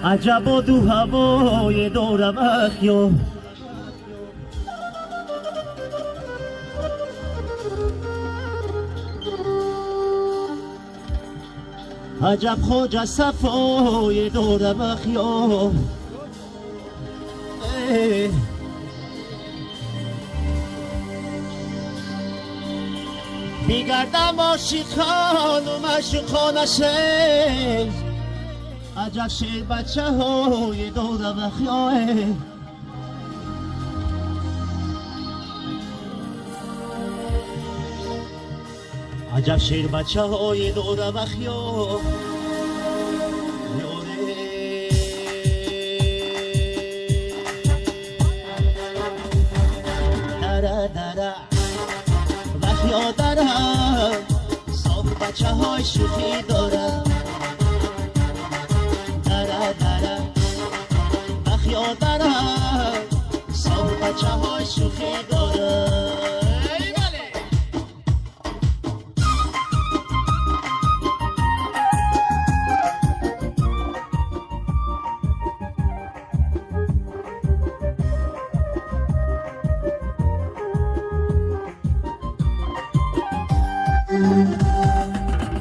عجب و دو هوای دورم اخیا عجب خوجه صفای دورم اخیا بیگردم عاشقان و معشوقانشه عجب شیر بچه های دورم اخیا عجب شیر بچه های دورم اخیا دره دره وخیا دره صاف بچه های شوخی داره دره دره وخیا دره صاف بچه های شوخی داره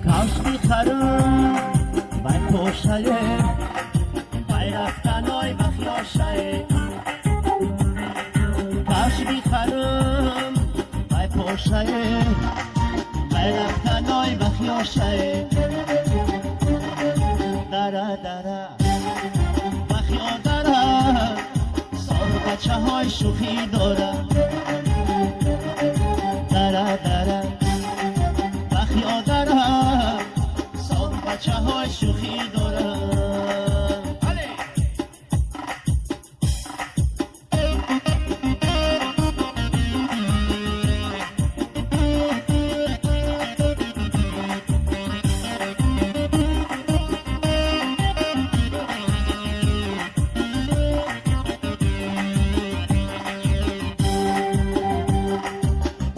کاش بیخرم بای پوشه بای رفتنای بخیاشه کاش بیخرم بای پوشه بای رفتنای بخیاشه دره دره بخیا دره سال بچه های شوخی داره دره دره بخیا داره سال بچه های شوخی داره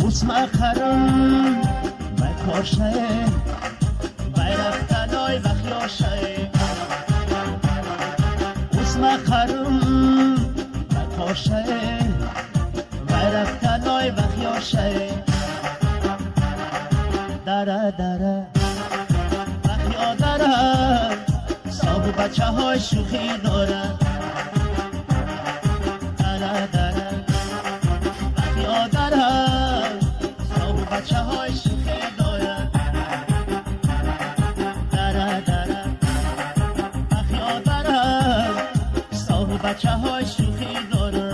اسم خرم بای کاشه بای رفتنای بخیاشه اسم خرم بای کاشه بای رفتنای بخیاشه دره دره بخیا دره صاحب بچه های شوخی داره دره دره بخیا دره بچه های شوخی داره دره دره بخیا داره صاحب بچه های شوخی داره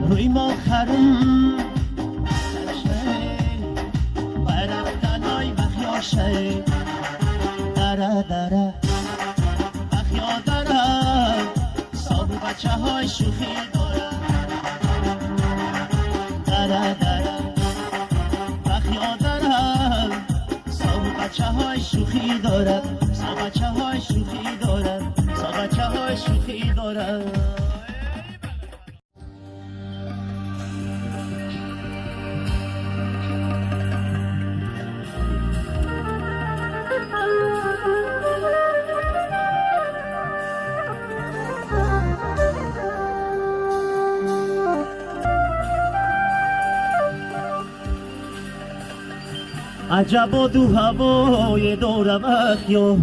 روی ما خرم بای رفتنای بخیاشه دره دره بخیا دره صاحب بچه های شوخی داره دره دره بخیا دره صاحب بچه های شوخی داره صاحب بچه های شوخی داره صاحب بچه های شوخی داره عجب و دو هوای دورم اخیا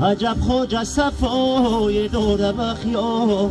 عجب خوجه صفای دورم اخیا